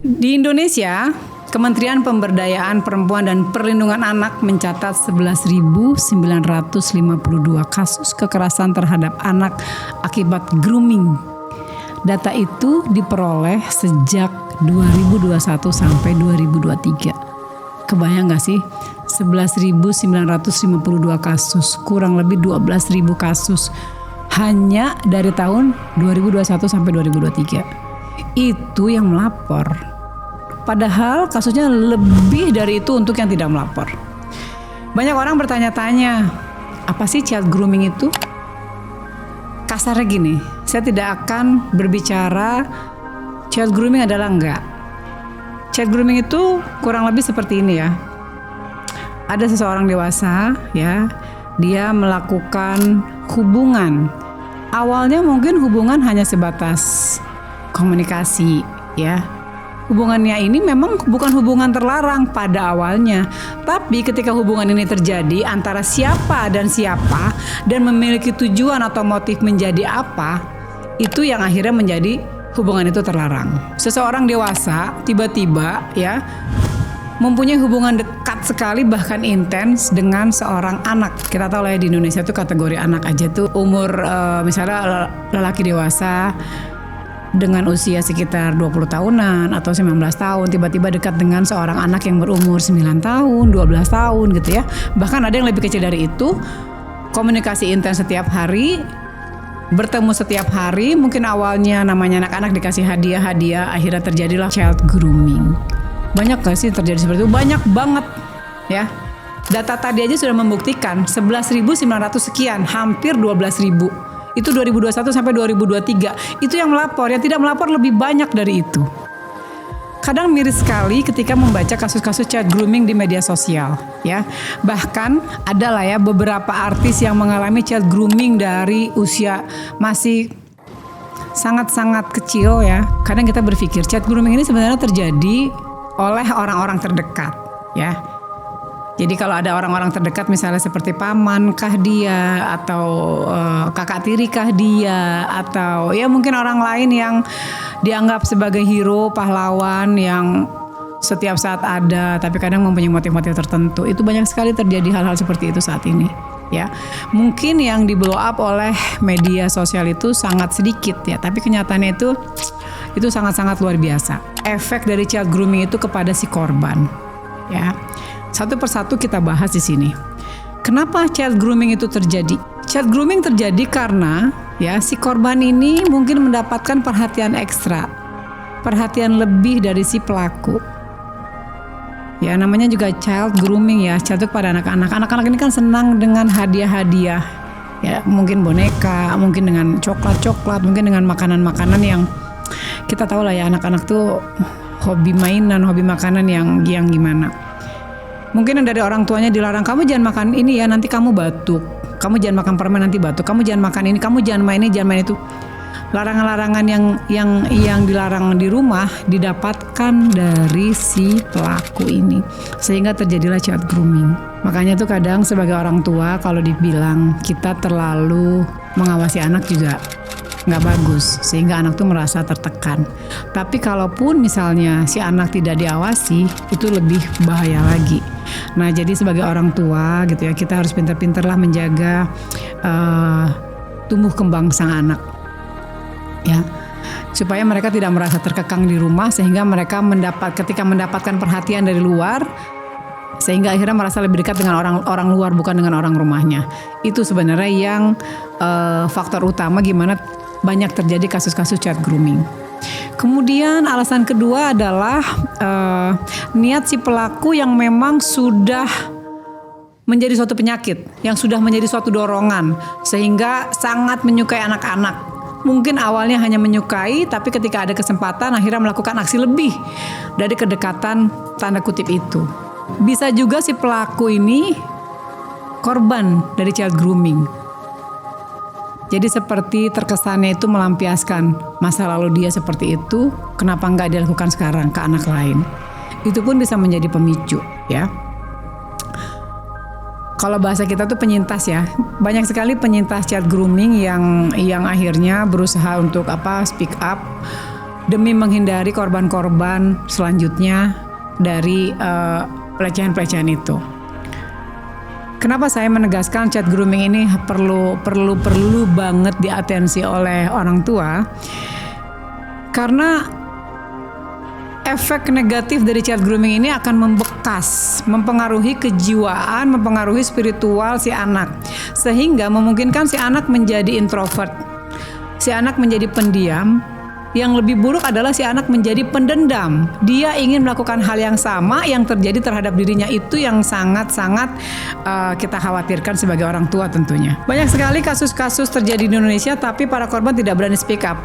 Di Indonesia, Kementerian Pemberdayaan Perempuan dan Perlindungan Anak mencatat 11.952 kasus kekerasan terhadap anak akibat grooming. Data itu diperoleh sejak 2021 sampai 2023. Kebayang gak sih? 11.952 kasus, kurang lebih 12.000 kasus hanya dari tahun 2021 sampai 2023. Itu yang melapor. Padahal kasusnya lebih dari itu untuk yang tidak melapor. Banyak orang bertanya-tanya, apa sih child grooming itu? Kasarnya gini, saya tidak akan berbicara child grooming adalah enggak. Child grooming itu kurang lebih seperti ini ya. Ada seseorang dewasa ya, dia melakukan hubungan. Awalnya mungkin hubungan hanya sebatas komunikasi ya. Hubungannya ini memang bukan hubungan terlarang pada awalnya, tapi ketika hubungan ini terjadi antara siapa dan siapa dan memiliki tujuan atau motif menjadi apa, itu yang akhirnya menjadi hubungan itu terlarang. Seseorang dewasa tiba-tiba ya mempunyai hubungan dekat sekali bahkan intens dengan seorang anak. Kita tahu lah ya, di Indonesia tuh kategori anak aja tuh umur misalnya lelaki dewasa dengan usia sekitar 20 tahunan atau 19 tahun tiba-tiba dekat dengan seorang anak yang berumur 9 tahun, 12 tahun gitu ya. Bahkan ada yang lebih kecil dari itu, komunikasi intens setiap hari, bertemu setiap hari, mungkin awalnya namanya anak-anak dikasih hadiah-hadiah, akhirnya terjadilah child grooming. Banyak gak sih terjadi seperti itu? Banyak banget ya. Data tadi aja sudah membuktikan 11.900 sekian, hampir 12.000. Itu 2021 sampai 2023. Itu yang melapor, yang tidak melapor lebih banyak dari itu. Kadang miris sekali ketika membaca kasus-kasus child grooming di media sosial ya. Bahkan adalah ya beberapa artis yang mengalami child grooming dari usia masih sangat-sangat kecil ya. Kadang kita berpikir child grooming ini sebenarnya terjadi oleh orang-orang terdekat ya. Jadi kalau ada orang-orang terdekat misalnya seperti paman kah dia atau kakak tiri kah dia atau ya mungkin orang lain yang dianggap sebagai hero, pahlawan yang setiap saat ada tapi kadang mempunyai motif-motif tertentu. Itu banyak sekali terjadi hal-hal seperti itu saat ini ya. Mungkin yang di blow up oleh media sosial itu sangat sedikit ya, tapi kenyataannya itu sangat-sangat luar biasa. Efek dari child grooming itu kepada si korban ya. Satu persatu kita bahas di sini. Kenapa child grooming itu terjadi? Child grooming terjadi karena ya si korban ini mungkin mendapatkan perhatian ekstra, perhatian lebih dari si pelaku. Ya namanya juga child grooming ya, jatuh pada anak-anak. Anak-anak ini kan senang dengan hadiah-hadiah. Ya mungkin boneka, mungkin dengan coklat-coklat, mungkin dengan makanan-makanan yang kita tahu lah ya, anak-anak tuh hobi mainan, hobi makanan yang gimana. Mungkin dari orang tuanya dilarang, kamu jangan makan ini ya, nanti kamu batuk. Kamu jangan makan permen, nanti batuk. Kamu jangan makan ini, kamu jangan main ini, jangan main itu. Larangan-larangan yang dilarang di rumah didapatkan dari si pelaku ini, sehingga terjadilah child grooming. Makanya tuh kadang sebagai orang tua kalau dibilang kita terlalu mengawasi anak juga nggak bagus, sehingga anak tuh merasa tertekan. Tapi kalaupun misalnya si anak tidak diawasi, itu lebih bahaya lagi. Nah jadi sebagai orang tua gitu ya, kita harus pintar-pintar lah menjaga tumbuh kembang sang anak ya, supaya mereka tidak merasa terkekang di rumah, sehingga mereka ketika mendapatkan perhatian dari luar, sehingga akhirnya merasa lebih dekat dengan orang luar bukan dengan orang rumahnya. Itu sebenarnya yang faktor utama gimana banyak terjadi kasus-kasus child grooming. Kemudian alasan kedua adalah niat si pelaku yang memang sudah menjadi suatu penyakit, yang sudah menjadi suatu dorongan, sehingga sangat menyukai anak-anak. Mungkin awalnya hanya menyukai, tapi ketika ada kesempatan akhirnya melakukan aksi lebih dari kedekatan tanda kutip itu. Bisa juga si pelaku ini korban dari child grooming. Jadi seperti terkesannya itu melampiaskan masa lalu dia seperti itu, kenapa nggak dilakukan sekarang ke anak lain. Itu pun bisa menjadi pemicu ya. kalau bahasa kita tuh penyintas ya. Banyak sekali penyintas child grooming yang akhirnya berusaha untuk speak up demi menghindari korban-korban selanjutnya dari pelecehan-pelecehan itu. Kenapa saya menegaskan child grooming ini perlu banget diatensi oleh orang tua? Karena efek negatif dari child grooming ini akan membekas, mempengaruhi kejiwaan, mempengaruhi spiritual si anak, sehingga memungkinkan si anak menjadi introvert, si anak menjadi pendiam. Yang lebih buruk adalah si anak menjadi pendendam. Dia ingin melakukan hal yang sama yang terjadi terhadap dirinya, itu yang sangat-sangat kita khawatirkan sebagai orang tua tentunya. Banyak sekali kasus-kasus terjadi di Indonesia, tapi para korban tidak berani speak up.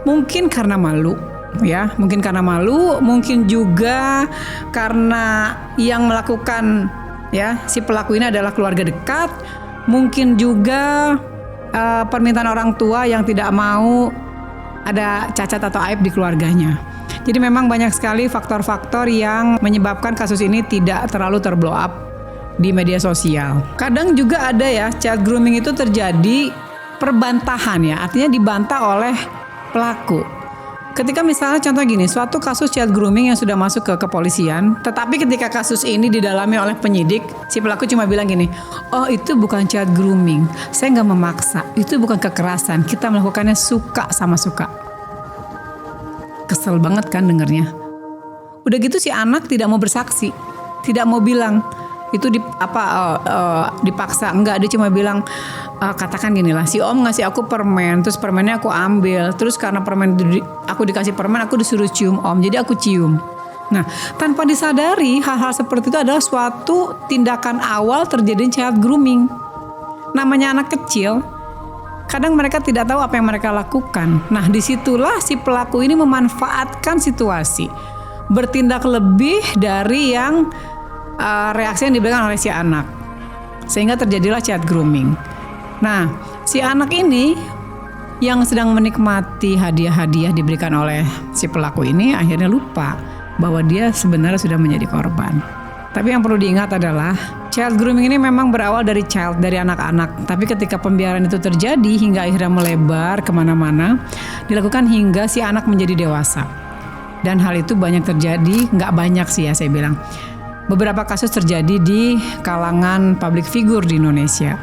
Mungkin karena malu, ya, mungkin karena malu, mungkin juga karena yang melakukan si pelaku ini adalah keluarga dekat, mungkin juga permintaan orang tua yang tidak mau ada cacat atau aib di keluarganya. Jadi memang banyak sekali faktor-faktor yang menyebabkan kasus ini tidak terlalu terblow up di media sosial. Kadang juga ada child grooming itu terjadi perbantahan, artinya dibantah oleh pelaku. Ketika misalnya contoh gini, suatu kasus child grooming yang sudah masuk ke kepolisian, tetapi ketika kasus ini didalami oleh penyidik, si pelaku cuma bilang gini, oh itu bukan child grooming, saya nggak memaksa, itu bukan kekerasan, kita melakukannya suka sama suka. Kesel banget kan dengernya. Udah gitu si anak tidak mau bersaksi, tidak mau bilang itu dipaksa, enggak, dia cuma bilang katakan gini lah, si om ngasih aku permen, terus permennya aku ambil, terus karena permen aku dikasih permen, aku disuruh cium om, jadi aku cium. Nah, tanpa disadari hal-hal seperti itu adalah suatu tindakan awal terjadi child grooming. Namanya anak kecil, kadang mereka tidak tahu apa yang mereka lakukan. Nah, disitulah si pelaku ini memanfaatkan situasi, bertindak lebih dari yang reaksi yang diberikan oleh si anak, sehingga terjadilah child grooming. Nah, si anak ini yang sedang menikmati hadiah-hadiah diberikan oleh si pelaku ini akhirnya lupa bahwa dia sebenarnya sudah menjadi korban. Tapi yang perlu diingat adalah child grooming ini memang berawal dari anak-anak. Tapi ketika pembiaran itu terjadi hingga akhirnya melebar kemana-mana, dilakukan hingga si anak menjadi dewasa. Dan hal itu banyak terjadi, nggak banyak sih saya bilang. Beberapa kasus terjadi di kalangan public figure di Indonesia.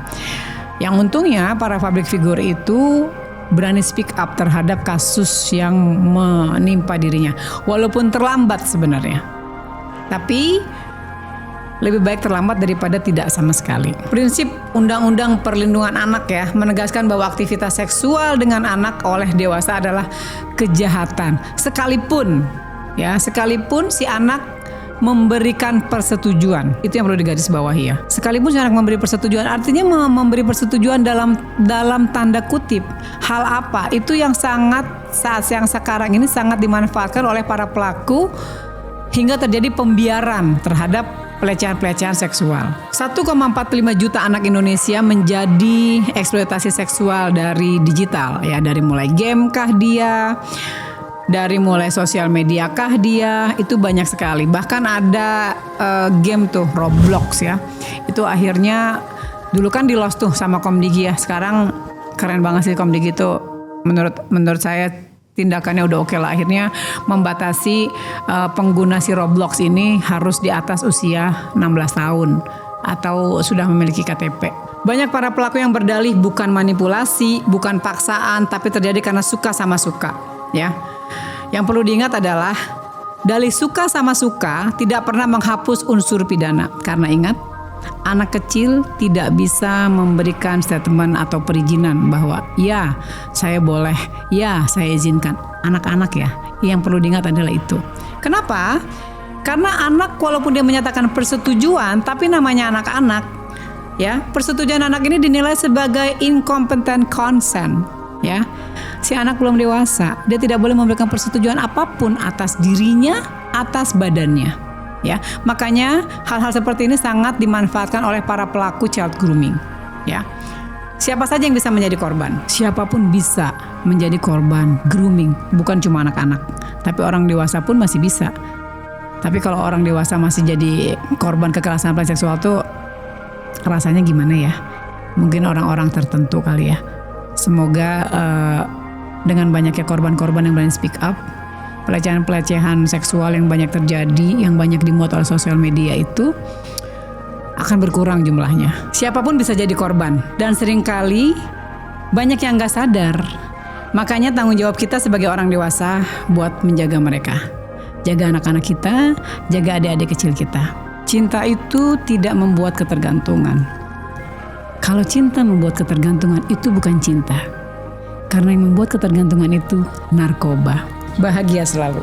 Yang untungnya para public figure itu berani speak up terhadap kasus yang menimpa dirinya. Walaupun terlambat sebenarnya. Tapi lebih baik terlambat daripada tidak sama sekali. Prinsip Undang-Undang Perlindungan Anak menegaskan bahwa aktivitas seksual dengan anak oleh dewasa adalah kejahatan. Sekalipun si anak memberikan persetujuan, itu yang perlu digarisbawahi ya. Sekalipun si anak memberi persetujuan, artinya memberi persetujuan dalam tanda kutip. Hal apa? Itu yang saat yang sekarang ini sangat dimanfaatkan oleh para pelaku hingga terjadi pembiaran terhadap pelecehan-pelecehan seksual. 1,45 juta anak Indonesia menjadi eksploitasi seksual dari digital dari mulai game kah dia, dari mulai sosial media kah dia, itu banyak sekali. Bahkan ada game tuh Roblox itu akhirnya dulu kan di lost tuh sama Komdigi sekarang keren banget sih Komdigi tuh, menurut saya tindakannya udah oke lah, akhirnya membatasi pengguna si Roblox ini harus di atas usia 16 tahun atau sudah memiliki KTP. Banyak para pelaku yang berdalih bukan manipulasi, bukan paksaan, tapi terjadi karena suka sama suka Yang perlu diingat adalah dalih suka sama suka tidak pernah menghapus unsur pidana. Karena ingat, anak kecil tidak bisa memberikan statement atau perizinan bahwa ya saya boleh, ya saya izinkan. Anak-anak yang perlu diingat adalah itu. Kenapa? Karena anak walaupun dia menyatakan persetujuan, tapi namanya anak-anak persetujuan anak ini dinilai sebagai incompetent consent. Si anak belum dewasa, dia tidak boleh memberikan persetujuan apapun atas dirinya, atas badannya. Makanya hal-hal seperti ini sangat dimanfaatkan oleh para pelaku child grooming. Siapa saja yang bisa menjadi korban? Siapapun bisa menjadi korban grooming, bukan cuma anak-anak, tapi orang dewasa pun masih bisa. Tapi kalau orang dewasa masih jadi korban kekerasan seksual tuh rasanya gimana ya? Mungkin orang-orang tertentu kali ya. Semoga dengan banyaknya korban-korban yang berani speak up, pelecehan-pelecehan seksual yang banyak terjadi, yang banyak dimuat oleh sosial media itu akan berkurang jumlahnya. Siapapun bisa jadi korban, dan seringkali banyak yang gak sadar. Makanya tanggung jawab kita sebagai orang dewasa buat menjaga mereka. Jaga anak-anak kita, jaga adik-adik kecil kita. Cinta itu tidak membuat ketergantungan. Kalau cinta membuat ketergantungan, itu bukan cinta. Karena yang membuat ketergantungan itu narkoba. Bahagia selalu.